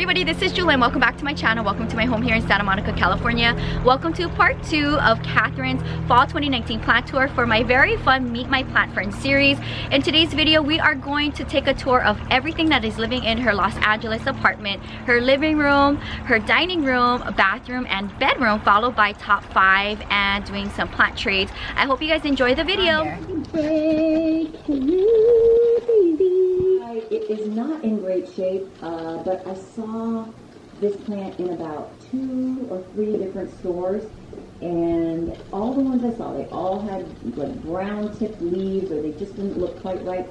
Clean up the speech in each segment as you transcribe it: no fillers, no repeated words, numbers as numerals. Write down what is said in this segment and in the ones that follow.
everybody, this is Jewelyn. Welcome back to my channel. Welcome to my home here in Santa Monica, California. Welcome to part 2 of Catherine's Fall 2019 plant tour for my very fun Meet My Plant Friends series. In today's video, we are going to take a tour of everything that is living in her Los Angeles apartment. Her living room, her dining room, bathroom, and bedroom, followed by top 5 and doing some plant trades. I hope you guys enjoy the video. It is not in great shape, but I saw this plant in about 2 or 3 different stores, and all the ones I saw, they all had like brown tipped leaves, or they just didn't look quite right.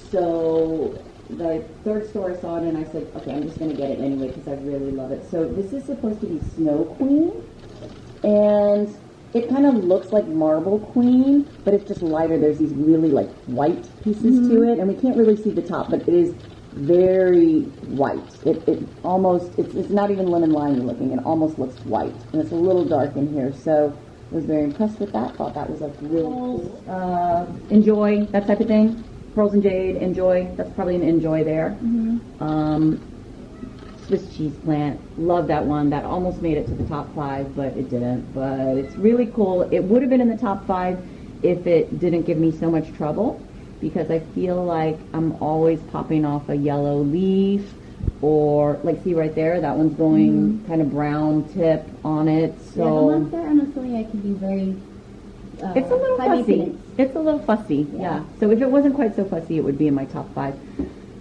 So the 3rd store I saw it in, I said, okay, I'm just going to get it anyway because I really love it. So this is supposed to be Snow Queen, and it kind of looks like Marble Queen, but it's just lighter. There's these really like white pieces to it, and we can't really see the top, but it is very white. It almost, it's not even lemon lime looking. It almost looks white, and it's a little dark in here. So I was very impressed with that. Thought that was like really cool. Enjoy, that type of thing. Pearls and Jade, enjoy. That's probably an enjoy there. Swiss cheese plant, love that one. That almost made it to the top 5, but it didn't. But it's really cool. It would have been in the top 5 if it didn't give me so much trouble, because I feel like I'm always popping off a yellow leaf, or like, see right there, that one's going kind of brown tip on it. So yeah, the ones there, I'm assuming I can be very it's a little fussy. It's a little fussy, yeah. So if it wasn't quite so fussy, it would be in my top 5.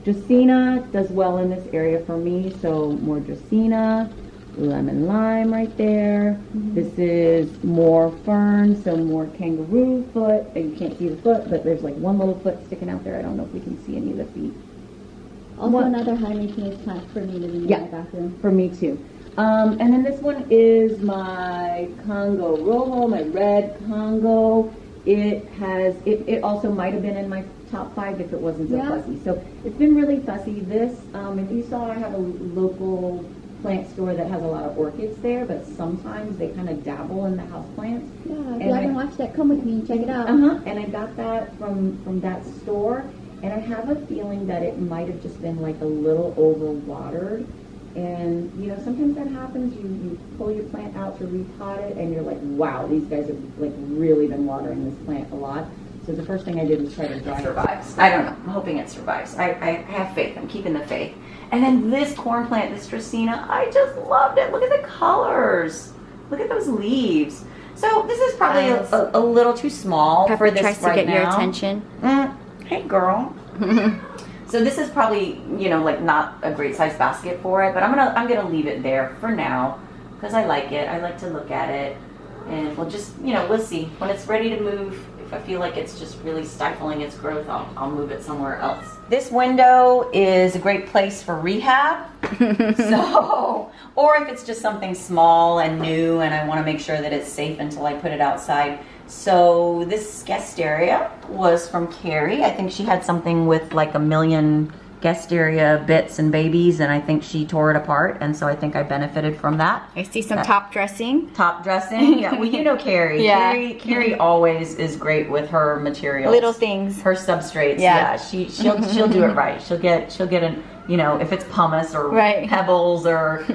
Dracaena does well in this area for me, so more Dracaena. Lemon lime right there. This is more fern, so more kangaroo foot. And you can't see the foot, but there's like one little foot sticking out there. I don't know if we can see any of the feet. Also another high maintenance plant for me living in my bathroom. For me too. And then this one is my Congo Rojo, my red Congo. It has, it also might have been in my top 5 if it wasn't so fussy. So it's been really fussy. This, if you saw, I have a local plant store that has a lot of orchids there, but sometimes they kind of dabble in the house plants. Yeah, if you haven't watched that, come with me and check it out. And I got that from that store, and I have a feeling that it might have just been like a little overwatered. And you know, sometimes that happens. You pull your plant out to repot it, and you're like, wow, these guys have like really been watering this plant a lot. So the first thing I did was try to dry it. Survives. I don't know. I'm hoping it survives. I have faith. I'm keeping the faith. And then this corn plant, this Dracaena, I just loved it. Look at the colors. Look at those leaves. So this is probably a little too small for this tries to right get now. your attention. Hey, girl. So this is probably, you know, like not a great size basket for it, but I'm gonna leave it there for now because I like it. I like to look at it, and we'll just, you know, we'll see when it's ready to move. If I feel like it's just really stifling its growth, I'll move it somewhere else. This window is a great place for rehab. So, or if it's just something small and new and I want to make sure that it's safe until I put it outside. So this guest area was from Carrie. I think she had something with like 1 million guest area bits and babies, and I think she tore it apart, and so I think I benefited from that. I see some top dressing. Top dressing, yeah. Well, you know Carrie. Yeah. Carrie always is great with her materials. Little things. Her substrates. Yeah. She'll do it right. She'll get an, you know, if it's pumice or pebbles or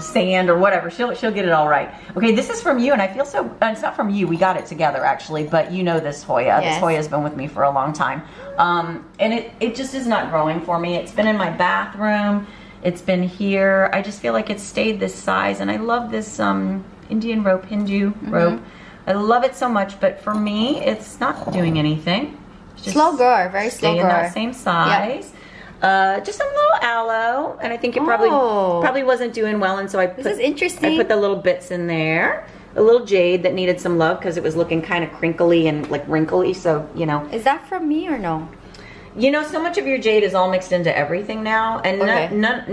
sand or whatever, she'll get it all right. Okay, this is from you, and I feel so. It's not from you. We got it together actually, but you know this Hoya. Yes. This Hoya's been with me for a long time, and it just is not growing for me. It's been in my bathroom. It's been here. I just feel like it's stayed this size, and I love this Indian rope, Hindu rope. I love it so much, but for me, it's not doing anything. It's just slow grower, very slow grower. Stay in that same size. Yep. Just some little aloe, and I think it probably wasn't doing well, and so I put the little bits in there. A little jade that needed some love because it was looking kind of crinkly and like wrinkly. So you know, is that from me or no? You know, so much of your jade is all mixed into everything now, and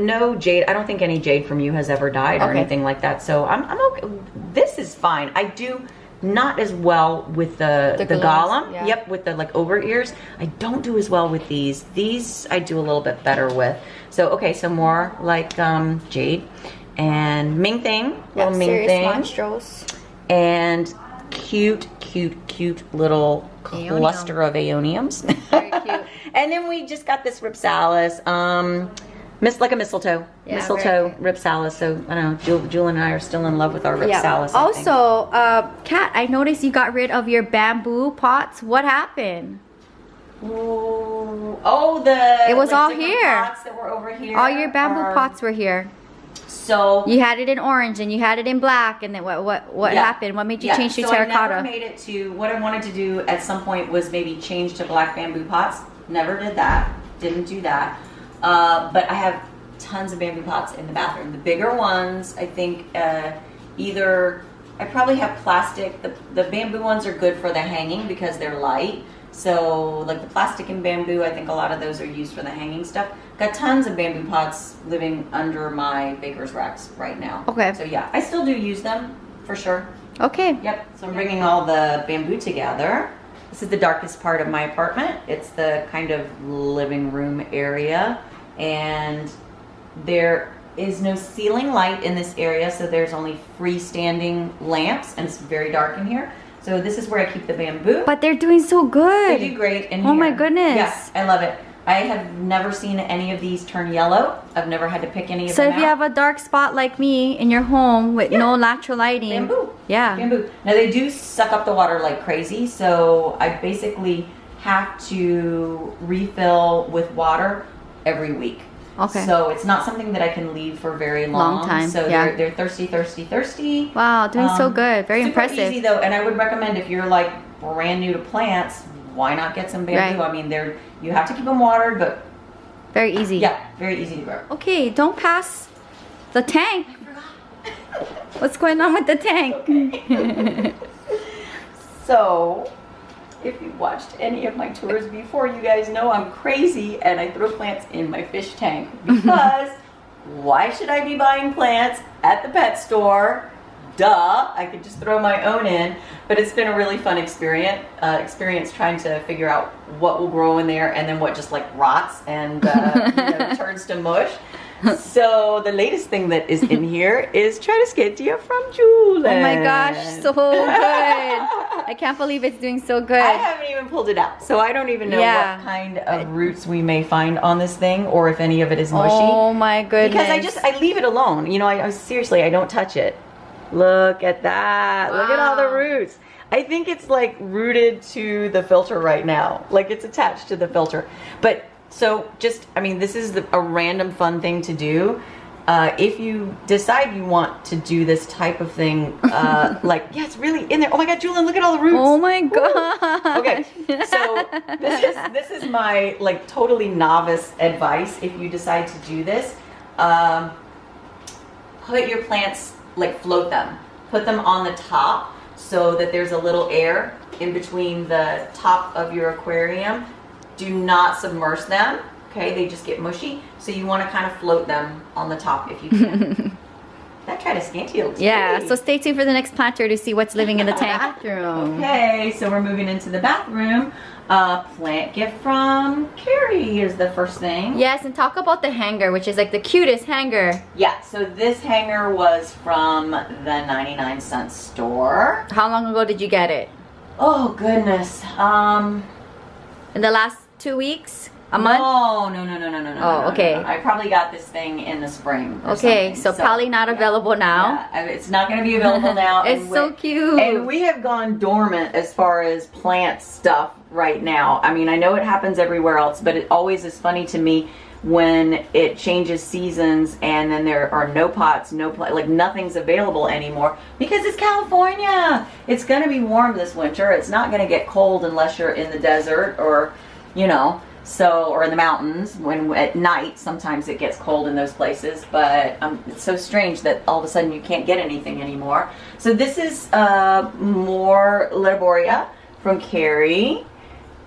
no jade. I don't think any jade from you has ever died or anything like that. So I'm okay. This is fine. I do not as well with the golem. Yeah. Yep, with the like over ears. I don't do as well with these. These I do a little bit better with. So okay, so more like jade and Ming Thing, little Ming Thing, monstrous, and cute little cluster of aeoniums. Very cute. And then we just got this Ripsalis. like a mistletoe. Yeah, Mistletoe ripsalis. So I don't know, Jewelyn and I are still in love with our ripsalis. I think. Also, Kat, I noticed you got rid of your bamboo pots. What happened? Oh, It was all different here. Pots that were over here. All your bamboo pots were here. So you had it in orange and you had it in black, and then what happened? What made you change to terracotta? I never made it to what I wanted to do at some point was maybe change to black bamboo pots. Never did that. Didn't do that. But I have tons of bamboo pots in the bathroom. The bigger ones, I think, either I probably have plastic. The bamboo ones are good for the hanging because they're light. So like the plastic and bamboo, I think a lot of those are used for the hanging stuff. Got tons of bamboo pots living under my baker's racks right now. Okay. So yeah, I still do use them for sure. Okay. Yep. So I'm bringing all the bamboo together. This is the darkest part of my apartment. It's the kind of living room area, and there is no ceiling light in this area, so there's only freestanding lamps, and it's very dark in here. So this is where I keep the bamboo. But they're doing so good. They do great in here. Oh my goodness. Yes, I love it. I have never seen any of these turn yellow. I've never had to pick any of So them if you have a dark spot like me in your home with no natural lighting. Bamboo. Yeah. Bamboo. Now they do suck up the water like crazy, so I basically have to refill with water every week. Okay. So it's not something that I can leave for very long. Time. So yeah. they're thirsty. Wow, doing so good. Very super impressive. Easy though, and I would recommend if you're like brand new to plants, why not get some bamboo? Right. I mean, you have to keep them watered, but very easy. yeah, very easy to grow. Okay, don't pass the tank. What's going on with the tank? Okay. So, if you've watched any of my tours before, you guys know I'm crazy and I throw plants in my fish tank because why should I be buying plants at the pet store? Duh, I could just throw my own in, but it's been a really fun experience trying to figure out what will grow in there and then what just like rots and turns to mush. So the latest thing that is in here is Triticale from Jewelyn. Oh my gosh, so good. I can't believe it's doing so good. I haven't even pulled it out, so I don't even know what kind of roots we may find on this thing or if any of it is mushy. Oh my goodness. Because I leave it alone. You know, I seriously, I don't touch it. Look at that. Wow. Look at all the roots. I think it's like rooted to the filter right now. Like it's attached to the filter. But so just, I mean, this is a random fun thing to do. If you decide you want to do this type of thing, like, yeah, it's really in there. Oh my God, Jewelyn, look at all the roots. Oh my God. Okay, so this is my like totally novice advice. If you decide to do this, put your plants, like float them. Put them on the top so that there's a little air in between the top of your aquarium. Do not submerge them, okay? They just get mushy. So you want to kind of float them on the top if you can. That Triticale looks great. So stay tuned for the next planter to see what's living in the tank. Bathroom. Okay, so we're moving into the bathroom. Plant gift from Carrie is the first thing. Yes, and talk about the hanger, which is like the cutest hanger. Yeah, so this hanger was from the 99-cent store. How long ago did you get it? Oh, goodness. In the last 2 weeks? A month? No. Oh, okay. No. I probably got this thing in the spring. Okay, so probably not available now. Yeah, it's not going to be available now. It's so cute. And we have gone dormant as far as plant stuff right now. I mean, I know it happens everywhere else, but it always is funny to me when it changes seasons and then there are no pots, like nothing's available anymore because it's California. It's going to be warm this winter. It's not going to get cold unless you're in the desert or, you know. So, or in the mountains, when at night, sometimes it gets cold in those places, but it's so strange that all of a sudden you can't get anything anymore. So this is more Leboria from Carrie,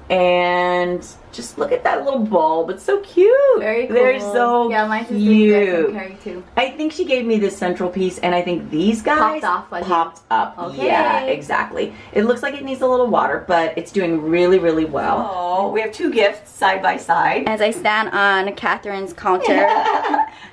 and just look at that little bulb. It's so cute. Very cool. They're so mine's cute. from Carrie too. I think she gave me this central piece, and I think these guys popped up. Okay. Yeah, exactly. It looks like it needs a little water, but it's doing really, really well. Oh, we have two gifts side by side. As I stand on Catherine's counter.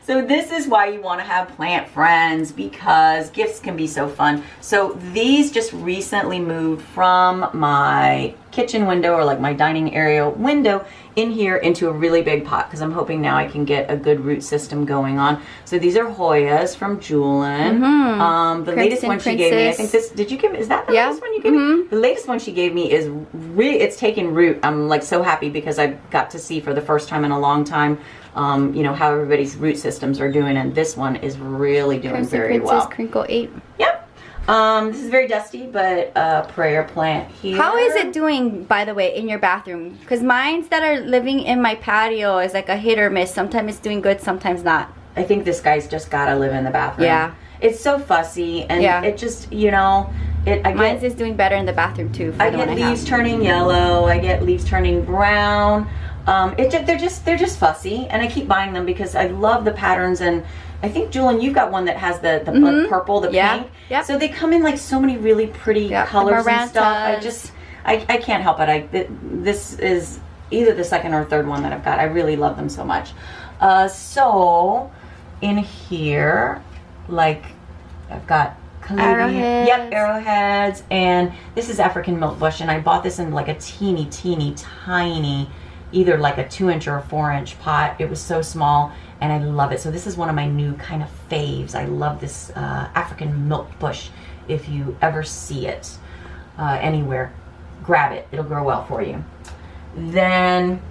So this is why you want to have plant friends, because gifts can be so fun. So these just recently moved from my kitchen window, or like my dining area window, in here into a really big pot because I'm hoping now I can get a good root system going on. So these are Hoyas from Jewelyn. The latest one she gave me, I think this, did you give me, is that the latest one you gave me? The latest one she gave me is really, it's taking root. I'm like so happy because I got to see for the first time in a long time, you know, how everybody's root systems are doing, and this one is really doing very well. Crinkle 8. Yep. This is very dusty, but prayer plant here. How is it doing, by the way, in your bathroom? Because mines that are living in my patio is like a hit or miss. Sometimes it's doing good, sometimes not. I think this guy's just gotta live in the bathroom. Yeah. It's so fussy, and it just, you know, Mine's is doing better in the bathroom too. I get leaves turning yellow. I get leaves turning brown. They're just fussy, and I keep buying them because I love the patterns. And I think, Jewelyn, you've got one that has the like purple, the pink. Yep. So they come in like so many really pretty colors and stuff. I can't help it. This is either the second or third one that I've got. I really love them so much. So in here, like, I've got arrowheads. Yep, arrowheads. And this is African milk bush, and I bought this in like a teeny tiny, either like a 2-inch or a 4-inch pot. It was so small, and I love it. So this is one of my new kind of faves. I love this African milk bush. If you ever see it anywhere, grab it. It'll grow well for you. Then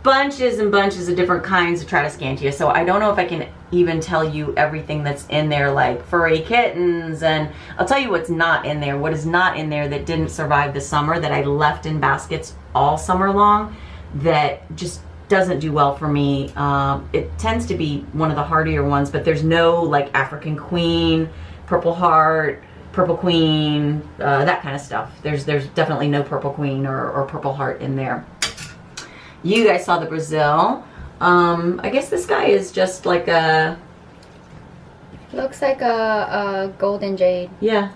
bunches and bunches of different kinds of Tradescantia. So I don't know if I can even tell you everything that's in there, like furry kittens, and I'll tell you what's not in there. What is not in there that didn't survive the summer, that I left in baskets all summer long, that just doesn't do well for me. It tends to be one of the hardier ones, but there's no like African Queen, Purple Heart, Purple Queen, that kind of stuff. There's definitely no Purple Queen or Purple Heart in there. You guys saw the Brazil. I guess this guy is just like a... Looks like a golden jade. Yeah.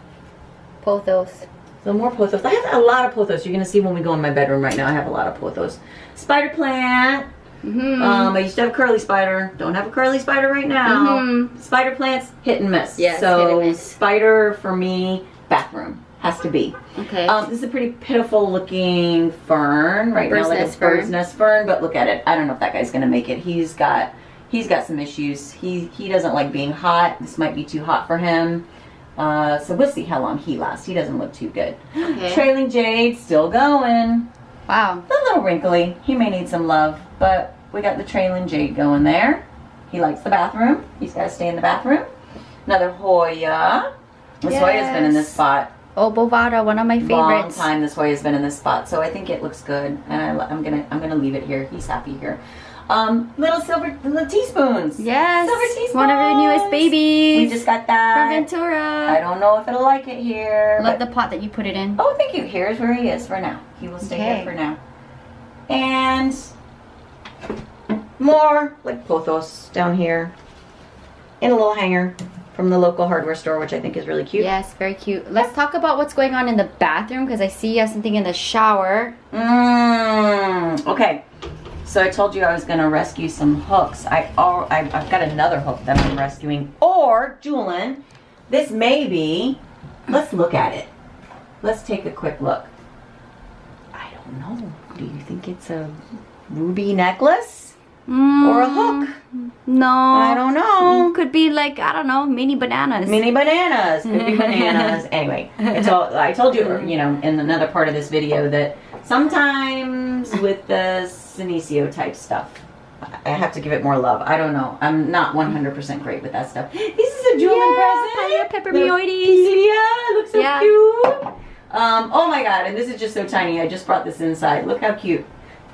Pothos. So more pothos. I have a lot of pothos. You're going to see when we go in my bedroom right now. I have a lot of pothos. Spider plant. I used to have a curly spider. Don't have a curly spider right now. Spider plants, hit and miss. Yes, so hit and miss. Spider for me, bathroom. Has to be. Okay. This is a pretty pitiful looking fern right now, like a bird's nest fern. But look at it. I don't know if that guy's gonna make it. He's got some issues. He doesn't like being hot. This might be too hot for him. So we'll see how long he lasts. He doesn't look too good. Okay. Trailing jade still going. Wow. A little wrinkly. He may need some love, but we got the trailing jade going there. He likes the bathroom. He's got to stay in the bathroom. Another Hoya. This Hoya's been in this spot. Oh, Bovada, one of my favorites. Long time this Hoya's been in this spot, so I think it looks good, and I'm gonna leave it here. He's happy here. Little teaspoons. Yes. Silver teaspoons. One of your newest babies. We just got that from Ventura. I don't know if it'll like it here. Love the pot that you put it in. Oh, thank you. Here's where he is for now. He will stay here for now. And more like pothos down here in a little hanger from the local hardware store, which I think is really cute. Yes, very cute. Let's talk about what's going on in the bathroom, because I see you have something in the shower. Okay. So I told you I was going to rescue some hooks. I've got another hook that I'm rescuing. Or, Jewelyn, this may be... Let's look at it. Let's take a quick look. I don't know. Do you think it's a ruby necklace? Or a hook? No. I don't know. Could be like, I don't know, mini bananas. Mini bananas. Could be bananas. Anyway, I told you, you know, in another part of this video that sometimes with the Senecio type stuff, I have to give it more love. I don't know. I'm not 100% great with that stuff. This is a Jewelyn present. Peppermioides. Yeah, looks so cute. Oh my god, and this is just so tiny. I just brought this inside. Look how cute.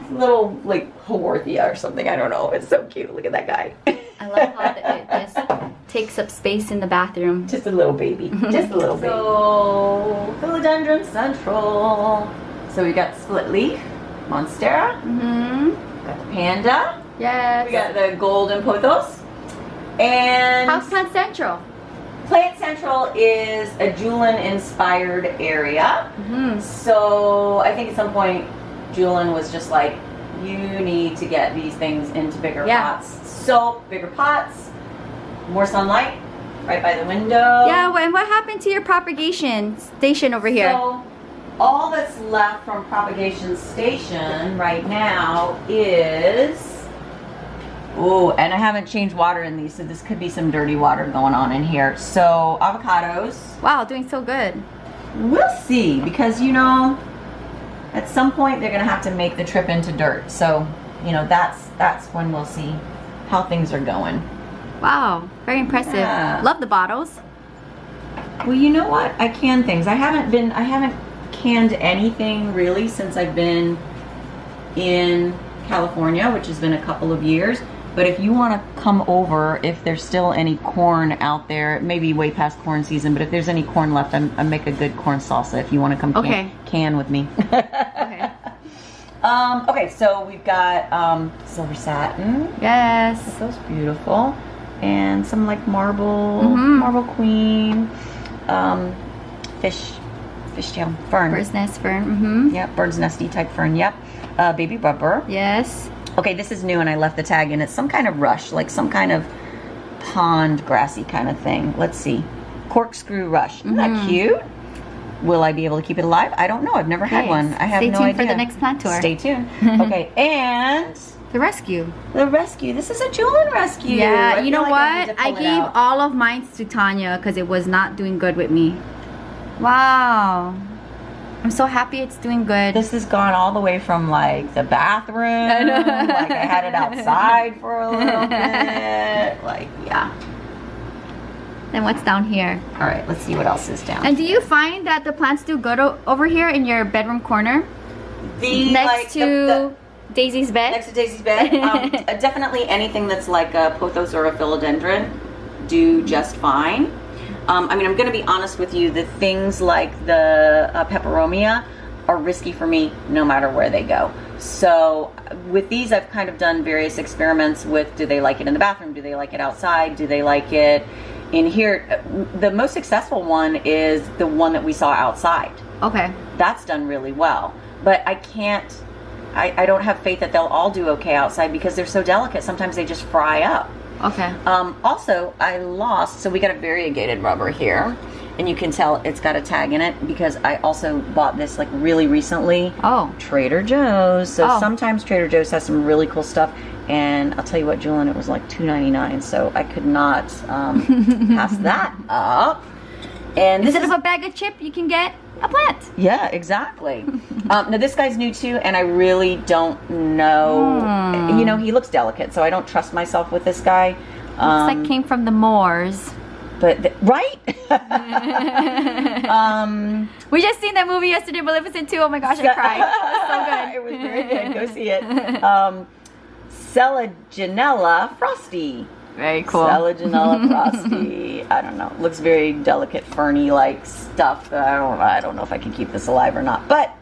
It's a little like Haworthia or something. I don't know. It's so cute. Look at that guy. I love how it just takes up space in the bathroom. Just a little baby. Just a little baby. So, Philodendron Central. So we got split leaf, Monstera. Got the panda. Yes. We got the golden pothos. And Houseplant Central. Plant Central is a Jewelyn inspired area. So I think at some point Jewelyn was just like, you need to get these things into bigger pots. So bigger pots, more sunlight, right by the window. Yeah, and what happened to your propagation station over here? So all that's left from propagation station right now is, oh, and I haven't changed water in these, so this could be some dirty water going on in here. So avocados. Wow, doing so good. We'll see, because you know, at some point they're gonna have to make the trip into dirt. So, you know, that's when we'll see how things are going. Wow, very impressive. Yeah. Love the bottles. Well, you know what? I can things. I haven't canned anything really since I've been in California, which has been a couple of years. But if you want to come over, if there's still any corn out there, maybe way past corn season, but if there's any corn left, I make a good corn salsa if you want to come can with me. Okay. Okay, so we've got silver satin. Yes. Those beautiful. And some like marble queen, fish tail fern. Bird's nest fern. Yep, bird's nesty type fern. Yep. Baby rubber. Yes. Okay, this is new and I left the tag in. It's some kind of rush, like some kind of pond grassy kind of thing. Let's see. Corkscrew rush. Isn't that cute? Will I be able to keep it alive? I don't know. I've never had one. I have no idea. Stay tuned for the next plant tour. Stay tuned. Okay, and the rescue. The rescue. This is a Jewelyn rescue. Yeah, you know like what? I gave all of mine to Tanya because it was not doing good with me. Wow. I'm so happy it's doing good. This has gone all the way from like the bathroom. Like I had it outside for a little bit. Like, yeah. Then what's down here? All right, let's see what else is down. And do you find that the plants do good over here in your bedroom corner? Next to Daisy's bed? Next to Daisy's bed. Definitely anything that's like a pothos or a philodendron do just fine. I mean, I'm going to be honest with you. The things like the peperomia are risky for me no matter where they go. So with these, I've kind of done various experiments with, do they like it in the bathroom? Do they like it outside? Do they like it in here? The most successful one is the one that we saw outside. Okay. That's done really well. But I can't, I don't have faith that they'll all do okay outside because they're so delicate. Sometimes they just fry up. Okay. Also, I lost, so we got a variegated rubber here. And you can tell it's got a tag in it because I also bought this like really recently. Oh. Trader Joe's. So sometimes Trader Joe's has some really cool stuff. And I'll tell you what, Jewelyn, it was like $2.99. So I could not pass that up. And instead of a bag of chip, you can get a plant. Yeah, exactly. Now this guy's new too, and I really don't know. You know, he looks delicate, so I don't trust myself with this guy. Looks like came from the Moors. But right? We just seen that movie yesterday, Maleficent 2. Oh my gosh, I cried. It was so good. It was very good. Go see it. Selaginella Frosty. Very cool. Selaginella Frosty. I don't know. Looks very delicate, ferny like stuff. I don't know if I can keep this alive or not. But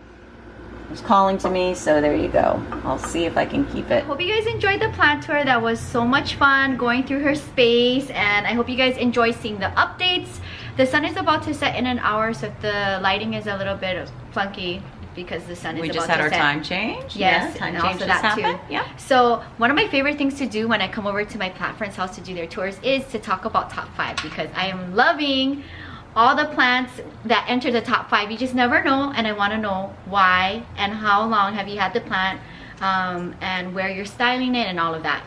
it's calling to me, so there you go. I'll see if I can keep it. Hope you guys enjoyed the plant tour. That was so much fun going through her space, and I hope you guys enjoy seeing the updates. The sun is about to set in an hour, so if the lighting is a little bit funky because the sun is about to set. We just had our time change. Yes, time and change also that happened. too. Yeah. So one of my favorite things to do when I come over to my plant friend's house to do their tours is to talk about top 5, because I am loving all the plants that enter the top 5. You just never know, and I want to know why and how long have you had the plant, and where you're styling it and all of that.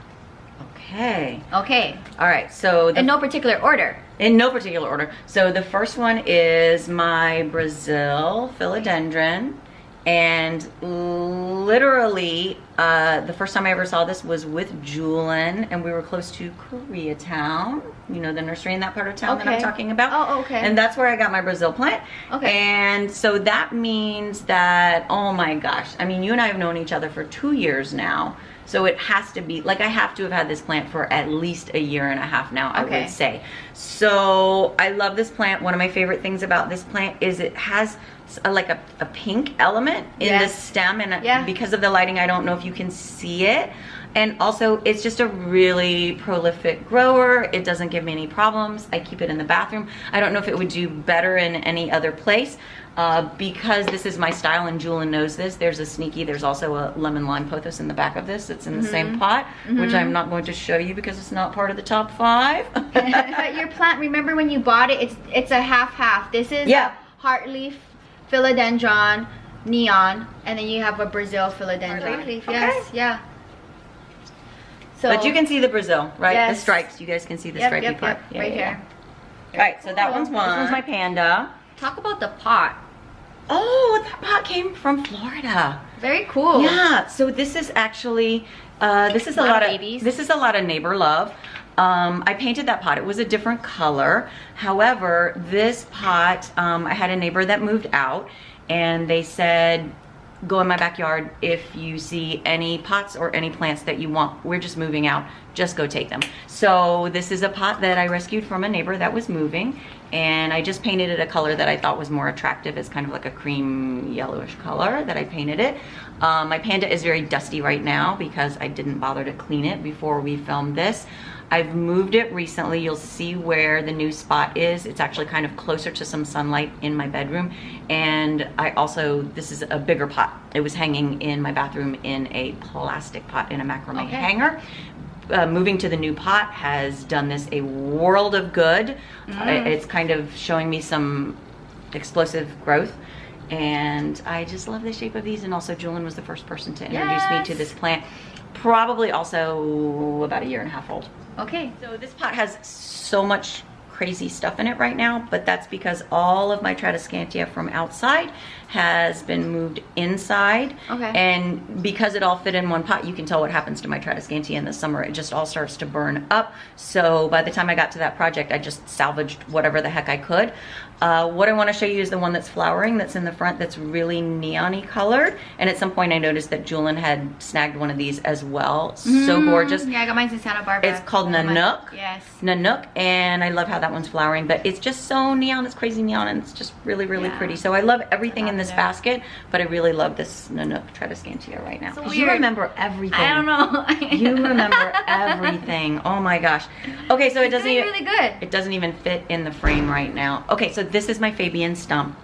Okay. Okay. All right. So in no particular order. In no particular order. So the first one is my Brazil philodendron. And literally, the first time I ever saw this was with Jewelyn, and we were close to Koreatown. You know, the nursery in that part of town that I'm talking about. Oh, okay. And that's where I got my Brazil plant. Okay. And so that means that, oh my gosh, I mean, you and I have known each other for 2 years now. So it has to be, like, I have to have had this plant for at least a year and a half now, I would say. So I love this plant. One of my favorite things about this plant is it has like a pink element in the stem, and because of the lighting, I don't know if you can see it. And also, it's just a really prolific grower. It doesn't give me any problems. I keep it in the bathroom. I don't know if it would do better in any other place. Because this is my style, and Jewelyn knows this, there's also a lemon lime pothos in the back of this. It's in the same pot, which I'm not going to show you because it's not part of the top 5. But your plant, remember when you bought it, it's a half-half. This is a heartleaf philodendron, neon, and then you have a Brazil philodendron. Okay. Yes, yeah. So, But you can see the Brazil, right? Yes. The stripes. You guys can see the yep, stripy yep, part. yep, right here. All right, so that one's one. This one's my panda. Talk about the pot. Oh, that pot came from Florida. Very cool. Yeah. So this is actually this is a lot of babies. This is a lot of neighbor love. I painted that pot. It was a different color. However, this pot, I had a neighbor that moved out, and they said, go in my backyard if you see any pots or any plants that you want. We're just moving out. Just go take them. So this is a pot that I rescued from a neighbor that was moving, and I just painted it a color that I thought was more attractive. It's kind of like a cream yellowish color that I painted it. My panda is very dusty right now because I didn't bother to clean it before we filmed this. I've moved it recently. You'll see where the new spot is. It's actually kind of closer to some sunlight in my bedroom. And I also, this is a bigger pot. It was hanging in my bathroom in a plastic pot in a macrame hanger. Moving to the new pot has done this a world of good. It's kind of showing me some explosive growth. And I just love the shape of these. And also Jewelyn was the first person to introduce me to this plant. Probably also about a year and a half old. Okay. So this pot has so much crazy stuff in it right now, but that's because all of my Tradescantia from outside has been moved inside. Okay. And because it all fit in one pot, you can tell what happens to my Tradescantia in the summer. It just all starts to burn up. So by the time I got to that project, I just salvaged whatever the heck I could. What I want to show you is the one that's flowering, that's in the front, that's really neon-y colored. And at some point I noticed that Jewelyn had snagged one of these as well. So gorgeous. Yeah, I got mine in Santa Barbara. It's called Nanook. Yes. Nanook, and I love how that one's flowering, but it's just so neon. It's crazy neon, and it's just really, really pretty. So I love everything in this basket, but I really love this Nanook Tradescantia right now. So you remember everything. I don't know. You remember everything. Oh my gosh. Okay, so it doesn't even really good. It doesn't even fit in the frame right now. Okay, so this is my Fabian stump,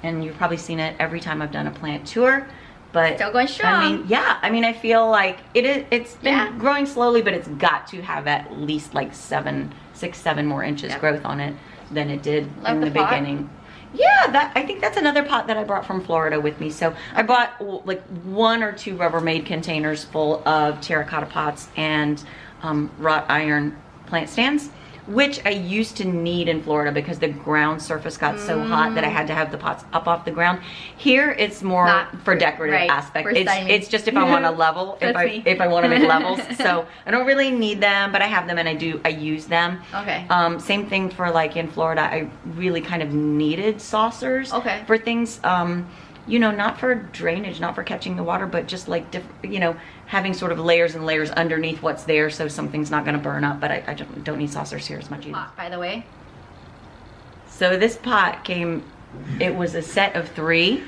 and you've probably seen it every time I've done a plant tour. But still going strong. I mean, yeah. I mean, I feel like it's been growing slowly, but it's got to have at least like 6, 7 more inches growth on it than it did in the beginning. Yeah, I think that's another pot that I brought from Florida with me. So I bought like 1 or 2 Rubbermaid containers full of terracotta pots and wrought iron plant stands, which I used to need in Florida because the ground surface got so hot that I had to have the pots up off the ground. Here it's more Not for decorative aspect. For It's just if I want to level, if I want to make levels. So I don't really need them, but I have them and I use them. Okay. Same thing for like in Florida, I really kind of needed saucers for things. You know, not for drainage, not for catching the water, but just like different, you know, having sort of layers and layers underneath what's there, so something's not going to burn up. But I don't need saucers here as much either. By the way. So this pot came, it was a set of 3,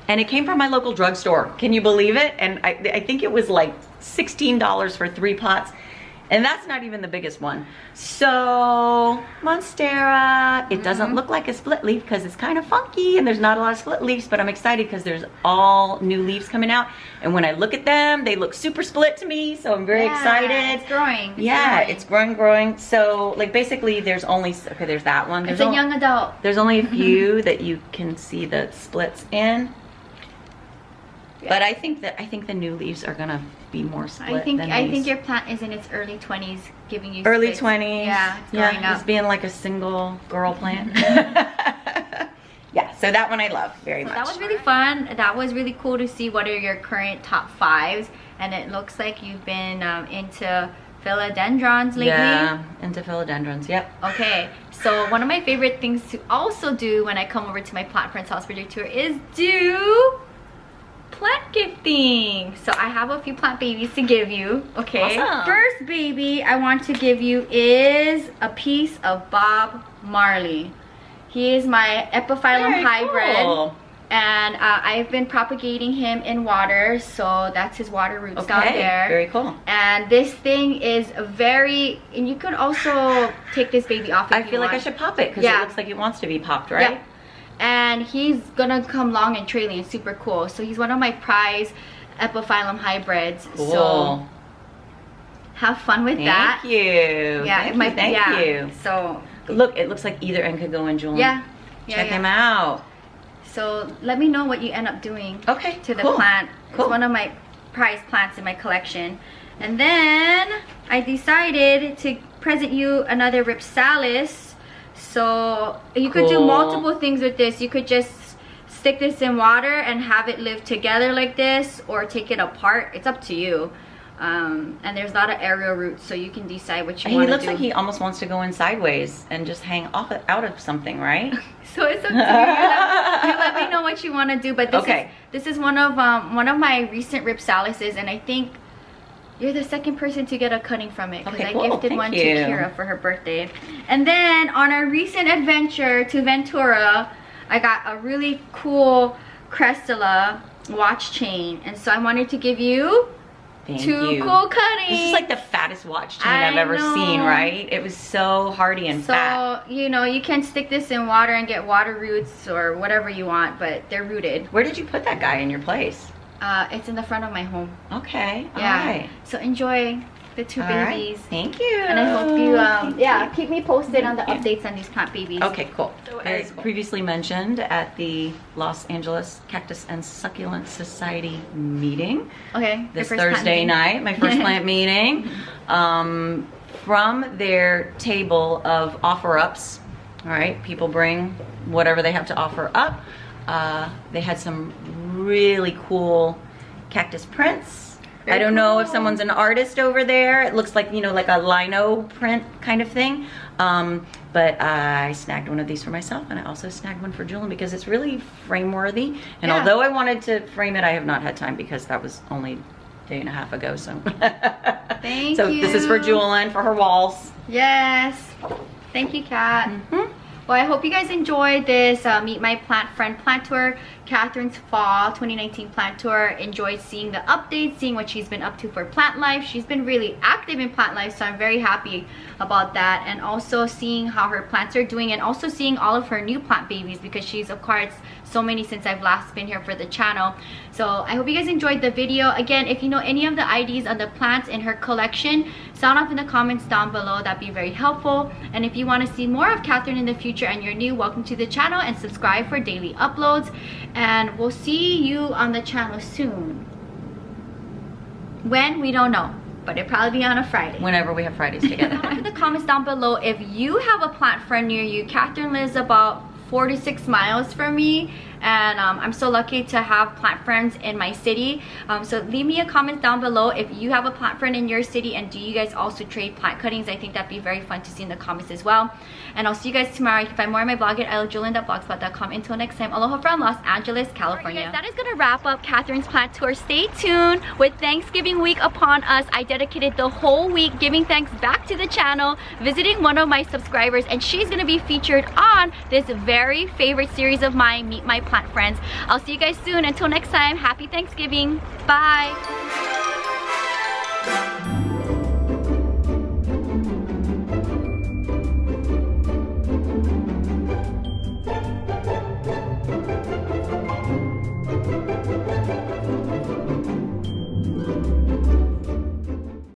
and it came from my local drugstore. Can you believe it? And I think it was like $16 for 3 pots. And that's not even the biggest one. So, Monstera. It doesn't look like a split leaf because it's kind of funky and there's not a lot of split leaves, but I'm excited because there's all new leaves coming out. And when I look at them, they look super split to me, so I'm very excited. It's growing. It's growing. So, like basically there's only, okay, there's that one. There's it's a young adult. There's only a few that you can see the splits in. But I think the new leaves are gonna be more split. I think your plant is in its early 20s, giving you early splits. 20s. Yeah, it's growing up. It's being like a single girl plant. Yeah, so that one I love very much. That was really fun. That was really cool to see what are your current top 5s, and it looks like you've been into philodendrons lately. Yeah, into philodendrons. Yep. Okay, so one of my favorite things to also do when I come over to my Plant Friends House Project Tour is do plant gifting. So I have a few plant babies to give you. Okay, awesome. First baby I want to give you is a piece of Bob Marley. He is my epiphyllum hybrid. Cool. And I've been propagating him in water, so that's his water roots down there. Very cool. And this thing is very, and you can also take this baby off if I feel like I should pop it because it looks like it wants to be popped, right? Yeah. And he's gonna come long and trailing. It's super cool. So he's one of my prize epiphyllum hybrids. Cool. So have fun with that. Thank you. Yeah, Thank you. So look, it looks like either end could go in Jewelyn. Yeah. Check him out. So let me know what you end up doing Okay, to the cool. plant. Cool. It's one of my prized plants in my collection. And then I decided to present you another Ripsalis. So you could do Cool. multiple things with this. You could just stick this in water and have it live together like this, or take it apart. It's up to you. And there's a lot of aerial roots, so you can decide what you He want to do. looks like he almost wants to go in sideways and just hang off out of something, right? So it's up to you. You let me know what you want to do. But this Okay. is one of my recent Ripsalises, and I think you're the second person to get a cutting from it, because Okay, I cool. gifted Thank one you. to Kira for her birthday. And then on our recent adventure to Ventura, I got a really cool Crestala watch chain, and so I wanted to give you Thank two you. cool cuttings. This is like the fattest watch chain I I've ever know. seen, right? It was so hardy and fat. So, you know, you can stick this in water and get water roots or whatever you want, but they're rooted. Where did you put that guy in your place? It's in the front of my home. Okay. Yeah. All right. So enjoy the two All right. babies. Thank you. And I hope you, Thank yeah, you. keep me posted on the Thank updates on these plant babies. Okay, cool. So As cool. previously mentioned at the Los Angeles Cactus and Succulent Society meeting Okay. this your first plant Thursday meeting. night, my first plant meeting, from their table of offer-ups, all right, people bring whatever they have to offer up. They had some really cool cactus prints. Very I don't know if cool. someone's an artist over there. It looks like, you know, like a lino print kind of thing. But I snagged one of these for myself, and I also snagged one for Jewelyn because it's really frame worthy. And Yeah. although I wanted to frame it, I have not had time because that was only a day and a half ago. So Thank so you. this is for Jewelyn for her walls. Yes. Thank you, Kat. Mm-hmm. Well, I hope you guys enjoyed this Meet My Plant Friend plant tour, Catherine's Fall 2019 plant tour. Enjoyed seeing the updates, seeing what she's been up to for plant life. She's been really active in plant life, so I'm very happy about that. And also seeing how her plants are doing, and also seeing all of her new plant babies, because she's acquired so many since I've last been here for the channel. So I hope you guys enjoyed the video. Again, if you know any of the IDs on the plants in her collection, sound off in the comments down below. That'd be very helpful. And if you want to see more of Catherine in the future and you're new, welcome to the channel and subscribe for daily uploads. And we'll see you on the channel soon. When? We don't know, but it'll probably be on a Friday. Whenever we have Fridays together. Sound off in the comments down below if you have a plant friend near you. Catherine lives about 4 to 6 miles from me, and I'm so lucky to have plant friends in my city. So leave me a comment down below if you have a plant friend in your city, and do you guys also trade plant cuttings? I think that'd be very fun to see in the comments as well. And I'll see you guys tomorrow. You can find more on my blog at ILOVEJEWELYN.blogspot.com. Until next time, aloha from Los Angeles, California. Alright, guys, that is gonna wrap up Catherine's plant tour. Stay tuned. With Thanksgiving week upon us, I dedicated the whole week giving thanks back to the channel, visiting one of my subscribers, and she's gonna be featured on this very favorite series of mine, Meet My Plant Friends. I'll see you guys soon. Until next time, happy Thanksgiving. Bye.